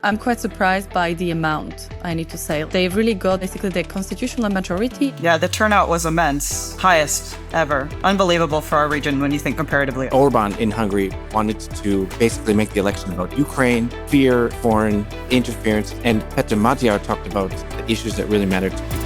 I'm quite surprised by the amount, I need to say. They really got basically the constitutional majority. Yeah, the turnout was immense. Highest ever. Unbelievable for our region when you think comparatively. Orbán in Hungary wanted to basically make the election about Ukraine, fear foreign interference, and Péter Magyar talked about the issues that really matter to people.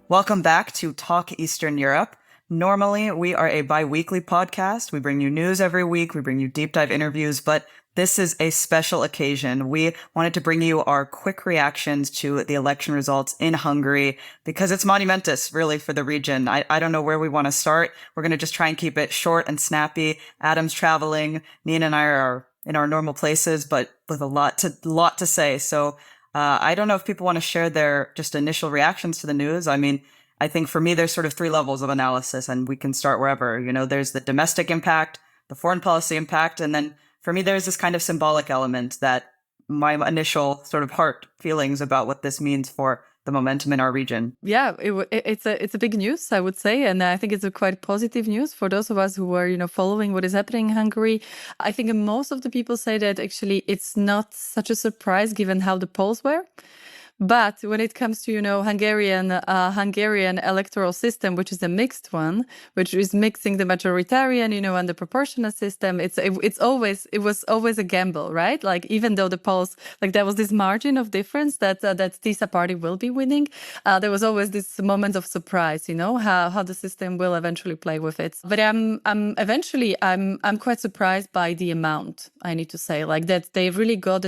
Welcome back to Talk Eastern Europe. Normally, we are a bi-weekly podcast. We bring you news every week. We bring you deep dive interviews, but this is a special occasion. We wanted to bring you our quick reactions to the election results in Hungary because it's monumentous, really, for the region. I don't know where we want to start. We're going to just try and keep it short and snappy. Adam's traveling. Nina and I are in our normal places, but with a lot to say. So I don't know if people want to share their just initial reactions to the news. I mean, I think for me, there's sort of three levels of analysis, and we can start wherever. You know, there's the domestic impact, the foreign policy impact, and then for me, there's this kind of symbolic element that my initial sort of heart feelings about what this means for the momentum in our region. Yeah, it's a big news, I would say, and I think it's a quite positive news for those of us who are, following what is happening in Hungary. I think most of the people say that actually it's not such a surprise given how the polls were. But when it comes to, Hungarian electoral system, which is a mixed one, which is mixing the majoritarian, and the proportional system, it was always a gamble, right? Like, even though the polls, like there was this margin of difference that TISA party will be winning, there was always this moment of surprise, how the system will eventually play with it. But I'm quite surprised by the amount, I need to say, like that they really got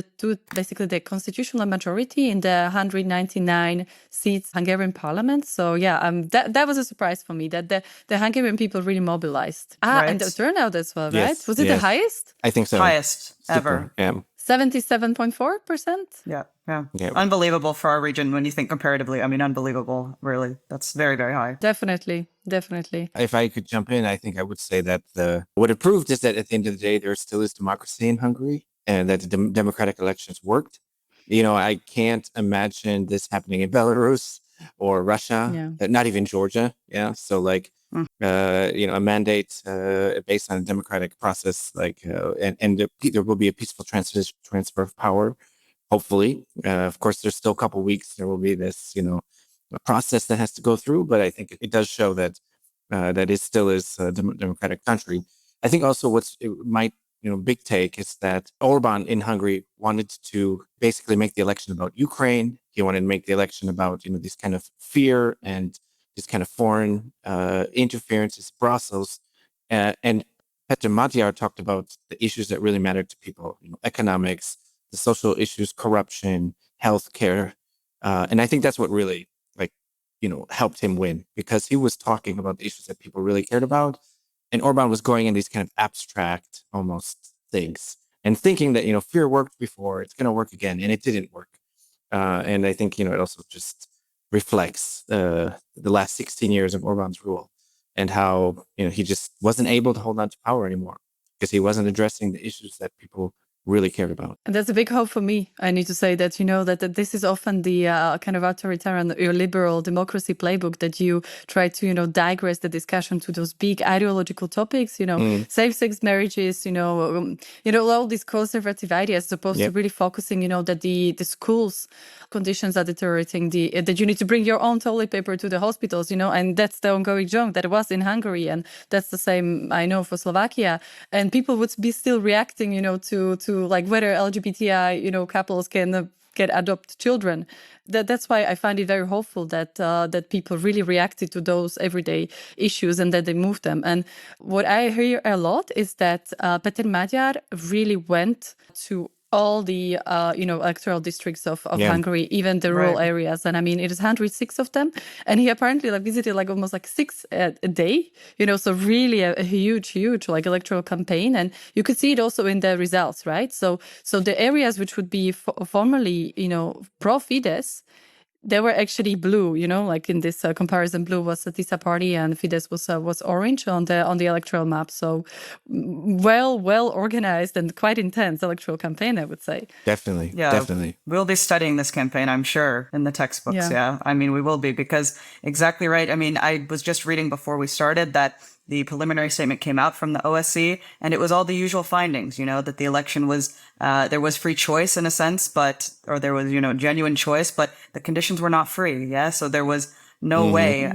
basically the constitutional majority in the 199 seats Hungarian parliament. So yeah, that was a surprise for me that the Hungarian people really mobilized. Right. And the turnout as well, Yes, right? Was it the highest? I think so. Highest ever. Yeah. 77.4%? Yeah. Unbelievable for our region when you think comparatively. I mean, unbelievable, really. That's very, very high. Definitely. If I could jump in, I think I would say that what it proved is that at the end of the day, there still is democracy in Hungary and that the democratic elections worked. I can't imagine this happening in Belarus or Russia, not even Georgia. Yeah. So a mandate based on a democratic process, and there will be a peaceful transfer of power, hopefully. Of course, there's still a couple of weeks. There will be this, a process that has to go through, but I think it does show that it still is a democratic country. I think also big take is that Orbán in Hungary wanted to basically make the election about Ukraine. He wanted to make the election about, this kind of fear and this kind of foreign interference, Brussels. And Péter Magyar talked about the issues that really matter to people, economics, the social issues, corruption, healthcare. And I think that's what really helped him win, because he was talking about the issues that people really cared about. And Orbán was going in these kind of abstract almost things and thinking that, fear worked before, it's going to work again. And it didn't work. And I think, it also just reflects the last 16 years of Orbán's rule and how, he just wasn't able to hold on to power anymore because he wasn't addressing the issues that people really cared about. And that's a big hope for me. I need to say that, that this is often the kind of authoritarian or liberal democracy playbook that you try to, digress the discussion to those big ideological topics, safe-sex marriages, all these conservative ideas, as opposed to really focusing, that the schools conditions are deteriorating, that you need to bring your own toilet paper to the hospitals, and that's the ongoing joke that was in Hungary. And that's the same, I know, for Slovakia. And people would be still reacting, to like whether LGBTI, couples can adopt children. That's why I find it very hopeful that people really reacted to those everyday issues and that they moved them. And what I hear a lot is that Péter Magyar really went to all the electoral districts of Hungary, even the rural areas, and I mean it is 106 of them, and he apparently visited almost 6 a day, so really a huge electoral campaign, and you could see it also in the results, right? So the areas which would be formerly pro Fidesz, they were actually blue, in this comparison, blue was the TISA party and Fidesz was orange on the electoral map. So well organized and quite intense electoral campaign, I would say. Definitely. We'll be studying this campaign, I'm sure, in the textbooks. Yeah. I mean, we will be, because exactly right. I mean, I was just reading before we started that the preliminary statement came out from the OSCE, and it was all the usual findings, that the election was, there was free choice in a sense, or there was, genuine choice, but the conditions were not free. Yeah. So there was no way,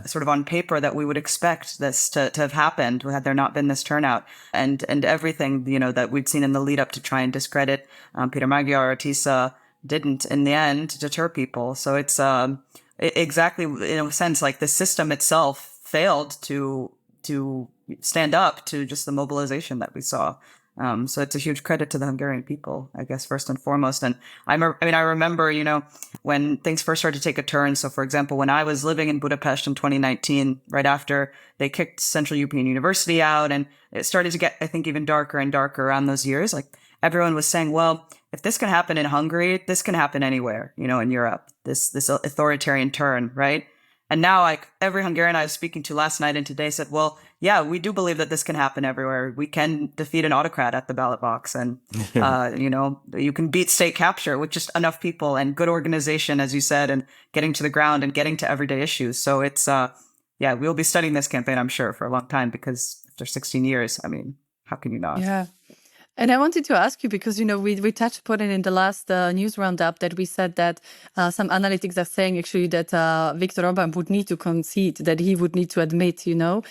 sort of on paper, that we would expect this to have happened had there not been this turnout and everything, that we'd seen in the lead up to try and discredit Péter Magyar or Tisza didn't in the end deter people. So it's exactly, in a sense, like the system itself failed to stand up to just the mobilization that we saw. So it's a huge credit to the Hungarian people, I guess, first and foremost. And I remember, when things first started to take a turn. So, for example, when I was living in Budapest in 2019, right after they kicked Central European University out, and it started to get, I think, even darker and darker around those years, like everyone was saying, well, if this can happen in Hungary, this can happen anywhere, in Europe, this authoritarian turn, right? And now, like, every Hungarian I was speaking to last night and today said, well, yeah, we do believe that this can happen everywhere. We can defeat an autocrat at the ballot box. And, you can beat state capture with just enough people and good organization, as you said, and getting to the ground and getting to everyday issues. So it's, we'll be studying this campaign, I'm sure, for a long time, because after 16 years, I mean, how can you not? Yeah. And I wanted to ask you, because, we touched upon it in the last news roundup, that we said that some analytics are saying actually that Viktor Orbán would need to concede, that he would need to admit, the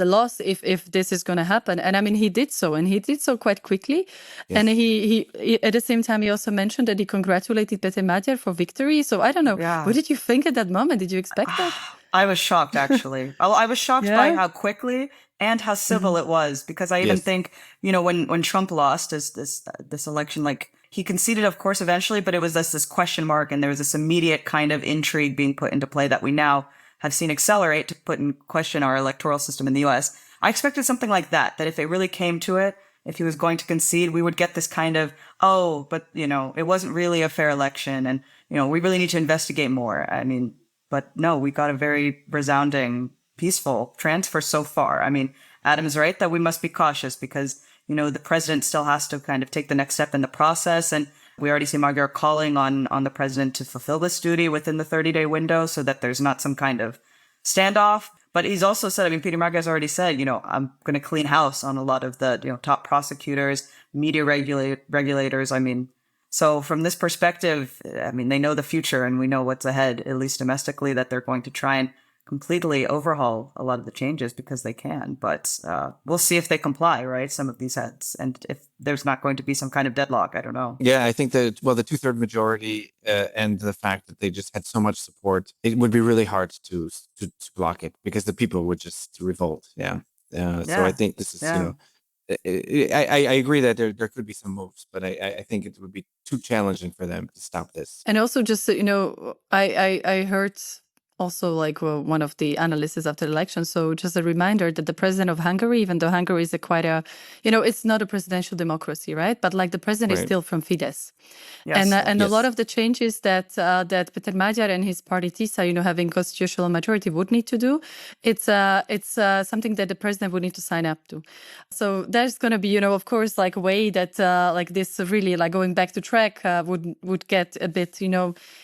loss if this is going to happen. And I mean, he did so, and he did so quite quickly. Yes. And he at the same time, he also mentioned that he congratulated Péter Magyar for victory. So I don't know. Yeah. What did you think at that moment? Did you expect that? I was shocked, actually. I was shocked by how quickly and how civil it was, because I even think, when Trump lost this election, like, he conceded, of course, eventually, but it was this question mark, and there was this immediate kind of intrigue being put into play that we now have seen accelerate to put in question our electoral system in the US. I expected something like that if it really came to it, if he was going to concede, we would get this kind of, but, it wasn't really a fair election, and, we really need to investigate more. I mean, but no, we got a very resounding, peaceful transfer so far. I mean, Adam's right that we must be cautious, because, the president still has to kind of take the next step in the process. And we already see Magyar calling on the president to fulfill this duty within the 30-day window, so that there's not some kind of standoff. But he's also said, Péter Magyar has already said, I'm going to clean house on a lot of the, top prosecutors, media regulators. I mean, so from this perspective, I mean, they know the future, and we know what's ahead, at least domestically, that they're going to try and completely overhaul a lot of the changes, because they can. But we'll see if they comply, right? Some of these heads, and if there's not going to be some kind of deadlock. I don't know. Yeah, I think that, the 2/3 majority and the fact that they just had so much support, it would be really hard to block it, because the people would just revolt. Yeah. So I think this is, I agree that there could be some moves, but I think it would be too challenging for them to stop this. And also, just I heard also one of the analysts after the election. So just a reminder that the president of Hungary, even though Hungary is it's not a presidential democracy, right? But the president is still from Fidesz. Yes. And a lot of the changes that Péter Magyar and his party Tisza, having constitutional majority, would need to do, it's something that the president would need to sign up to. So there's going to be, of course, a way that this really going back to track would get a bit,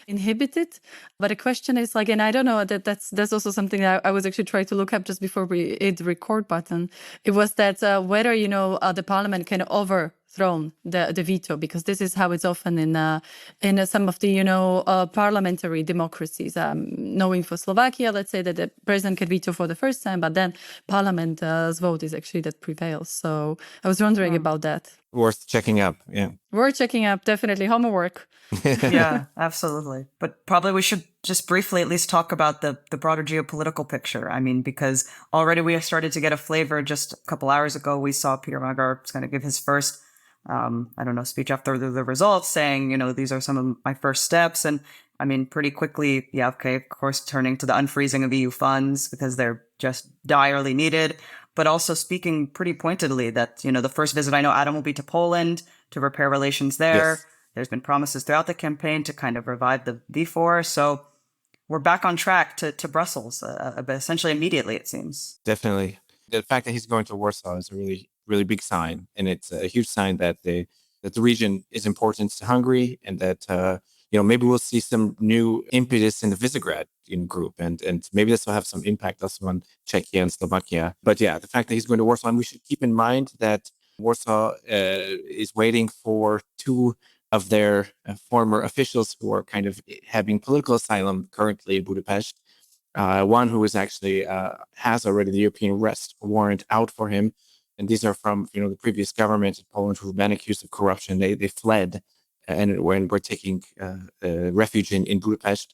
inhibited. But the question is and I don't know, that's also something that I was actually trying to look up just before we hit the record button. It was that whether the parliament can overthrow the veto, because this is how it's often in some of the parliamentary democracies. Knowing for Slovakia, let's say that the president can veto for the first time, but then parliament's vote is actually that prevails. So I was wondering about that. Worth checking up. Yeah. Worth checking up. Definitely homework. Yeah, absolutely. But probably we should just briefly at least talk about the broader geopolitical picture. I mean, because already we have started to get a flavor. Just a couple hours ago, we saw Péter Magyar going to give his first, speech after the results, saying, these are some of my first steps. And I mean, pretty quickly, of course, turning to the unfreezing of EU funds, because they're just direly needed. But also speaking pretty pointedly that, the first visit, I know Adam will be to Poland to repair relations there. Yes. There's been promises throughout the campaign to kind of revive the V4. So we're back on track to Brussels, essentially immediately, it seems. Definitely. The fact that he's going to Warsaw is a really, really big sign. And it's a huge sign that the region is important to Hungary, and that maybe we'll see some new impetus in the Visegrad group, and maybe this will have some impact also on Czechia and Slovakia. But yeah, the fact that he's going to Warsaw, and we should keep in mind that Warsaw is waiting for two of their former officials who are kind of having political asylum currently in Budapest. One who is actually has already the European arrest warrant out for him, and these are from the previous government in Poland who've been accused of corruption. They fled and were taking refuge in Budapest,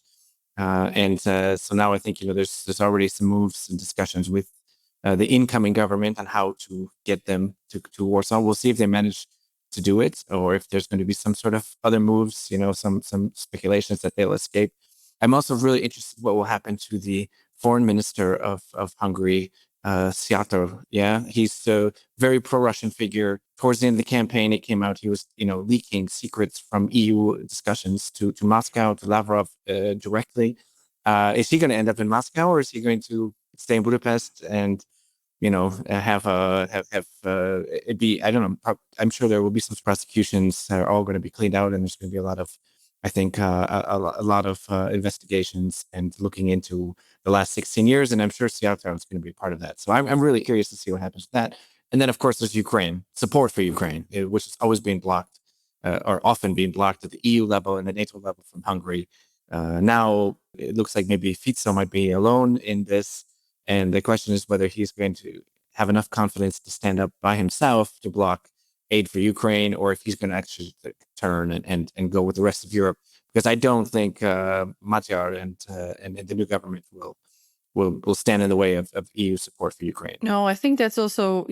and so now I think there's already some moves and discussions with the incoming government on how to get them to Warsaw. We'll see if they manage to do it, or if there's going to be some sort of other moves. Some speculations that they'll escape. I'm also really interested what will happen to the foreign minister of Hungary, Siator. Yeah, he's a very pro-Russian figure. Towards the end of the campaign, it came out he was, leaking secrets from EU discussions to Moscow, to Lavrov directly. Is he going to end up in Moscow, or is he going to stay in Budapest and have it be, I don't know, I'm sure there will be some prosecutions that are all going to be cleaned out, and there's going to be a lot of, I think, a lot of investigations and looking into the last 16 years, and I'm sure Seattle is going to be part of that. So I'm really curious to see what happens with that. And then, of course, there's Ukraine, support for Ukraine, which is always being blocked, or often being blocked at the EU level and the NATO level from Hungary. Now, it looks like maybe Fico might be alone in this. And the question is whether he's going to have enough confidence to stand up by himself to block aid for Ukraine, or if he's going to actually turn and go with the rest of Europe. Because I don't think Magyar and the new government will stand in the way of EU support for Ukraine. No, I think that's also,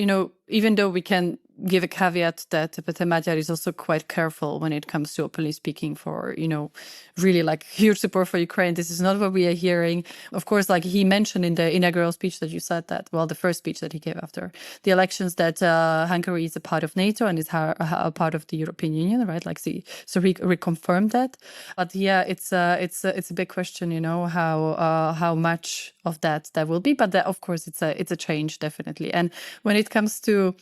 even though we can give a caveat that Péter Magyar is also quite careful when it comes to openly speaking for, really like huge support for Ukraine. This is not what we are hearing. Of course, like he mentioned in the inaugural speech that you said that, well, the first speech that he gave after the elections, that Hungary is a part of NATO and is a part of the European Union, right? Like, so he reconfirmed that. But yeah, it's a big question, how much of that will be. But that, of course, it's a change, definitely. And when it comes to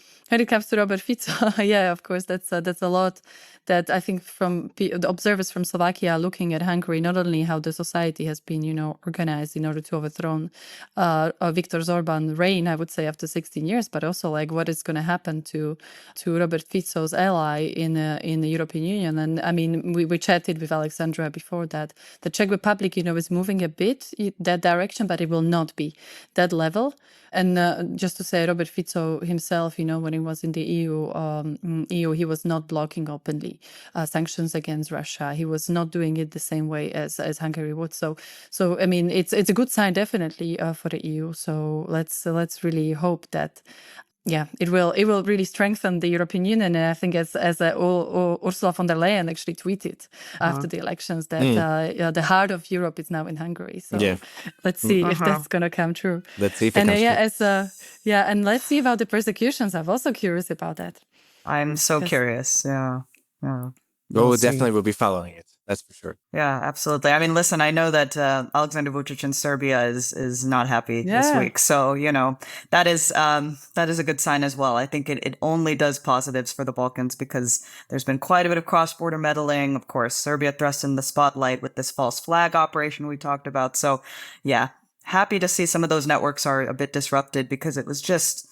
Robert Fico, yeah, of course, that's a lot that I think from the observers from Slovakia are looking at Hungary, not only how the society has been, organized in order to overthrow Viktor Orbán's reign, I would say, after 16 years, but also like what is going to happen to Robert Fico's ally in the European Union. And I mean, we chatted with Alexandra before that the Czech Republic, is moving a bit that direction, but it will not be that level. And just to say, Robert Fico himself, when he was in the EU, he was not blocking openly sanctions against Russia. He was not doing it the same way as Hungary would. So I mean, it's a good sign, definitely, for the EU. So let's really hope that. Yeah, it will really strengthen the European Union. And I think as Ursula von der Leyen actually tweeted after the elections that the heart of Europe is now in Hungary. So let's see if that's going to come true. Let's see if it comes true. And let's see about the persecutions. I'm also curious about that. I'm so curious. Yeah. Well, definitely we'll be following it. That's for sure. Yeah, absolutely. I mean, listen, I know that Alexander Vučić in Serbia is not happy this week. So, that is a good sign as well. I think it only does positives for the Balkans because there's been quite a bit of cross-border meddling. Of course, Serbia thrust in the spotlight with this false flag operation we talked about. So, yeah, happy to see some of those networks are a bit disrupted because it was just...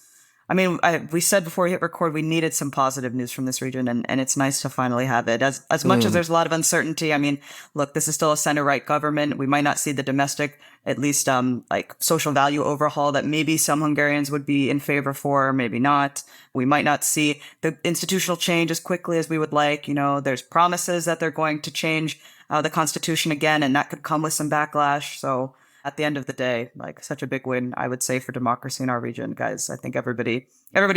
I mean, we said before we hit record, we needed some positive news from this region, and it's nice to finally have it. As much as there's a lot of uncertainty, I mean, look, this is still a center-right government. We might not see the domestic, at least like social value overhaul that maybe some Hungarians would be in favor for, maybe not. We might not see the institutional change as quickly as we would like. There's promises that they're going to change the constitution again, and that could come with some backlash. So at the end of the day, like such a big win, I would say, for democracy in our region, guys. I think everybody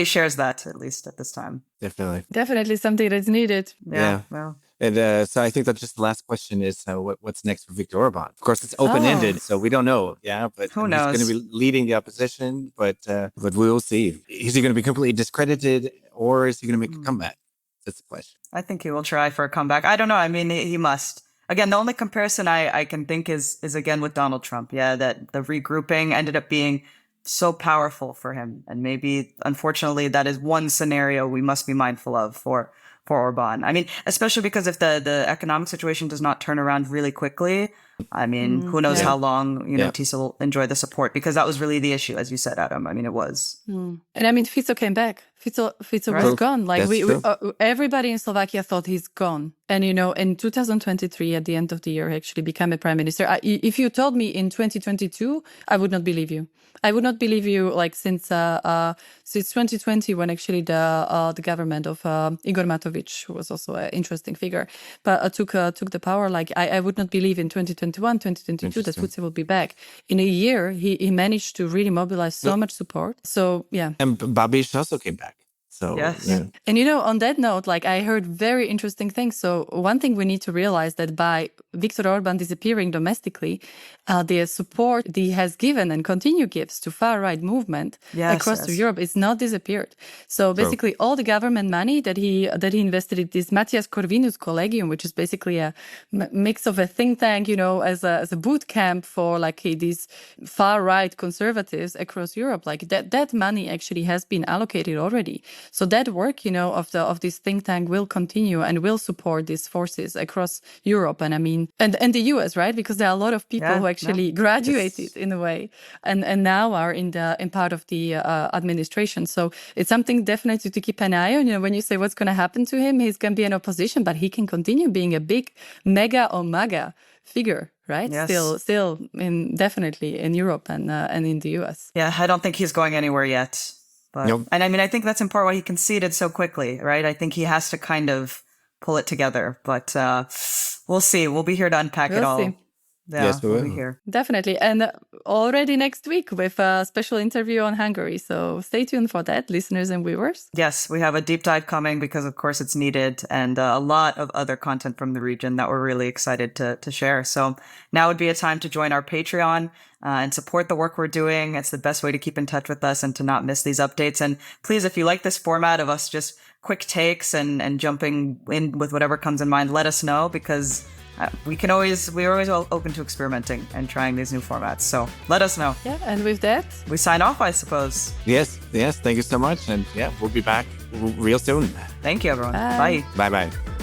shares that, at least at this time. Definitely something that's needed. Yeah. Well. And so I think that just the last question is what's next for Viktor Orbán? Of course, it's open-ended, so we don't know. Yeah, but who knows? He's going to be leading the opposition, but we will see. Is he going to be completely discredited, or is he going to make a comeback? That's the question. I think he will try for a comeback. I don't know. I mean, he must. Again, the only comparison I can think is again with Donald Trump. Yeah, that the regrouping ended up being so powerful for him. And maybe, unfortunately, that is one scenario we must be mindful of for for Orbán. I mean, especially because if the economic situation does not turn around really quickly, I mean, who knows how long, TISA will enjoy the support, because that was really the issue, as you said, Adam. I mean, it was. And I mean, Fico came back. Fico was gone. Like everybody in Slovakia thought he's gone. And, in 2023, at the end of the year, he actually became a prime minister. If you told me in 2022, I would not believe you. I would not believe you, like, since 2020, when actually the government of Igor Matovic, who was also an interesting figure, but took the power. Like, I would not believe in 2021, 2022 that Fico will be back. In a year, he managed to really mobilize so much support. So, yeah. And Babiš also came back. So, yes. Yeah. And on that note, like, I heard very interesting things. So one thing we need to realize that by Viktor Orbán disappearing domestically, the support he has given and continue gives to far-right movement across Europe is not disappeared. So basically all the government money that he invested in this Matthias Corvinus Collegium, which is basically a mix of a think tank, as a boot camp for like these far-right conservatives across Europe, like that money actually has been allocated already. So that work, of this think tank will continue and will support these forces across Europe. And I mean, and the US, right? Because there are a lot of people who actually graduated in a way and now are in part of the administration. So it's something definitely to keep an eye on. When you say what's going to happen to him, he's going to be in opposition, but he can continue being a big mega or MAGA figure, right? Yes. Still definitely in Europe and in the US. Yeah, I don't think he's going anywhere yet. But, And I mean, I think that's in part why he conceded so quickly, right? I think he has to kind of pull it together, but we'll see. We'll be here to unpack it all. See. Yeah, yes, we will be here. Definitely. And already next week with a special interview on Hungary. So stay tuned for that, listeners and viewers. Yes, we have a deep dive coming because, of course, it's needed, and a lot of other content from the region that we're really excited to share. So now would be a time to join our Patreon and support the work we're doing. It's the best way to keep in touch with us and to not miss these updates. And please, if you like this format of us just quick takes and jumping in with whatever comes in mind, let us know, because we're always open to experimenting and trying these new formats. So let us know. Yeah, and with that, we sign off, I suppose. Yes. Thank you so much. And we'll be back real soon. Thank you, everyone. Bye. Bye-bye.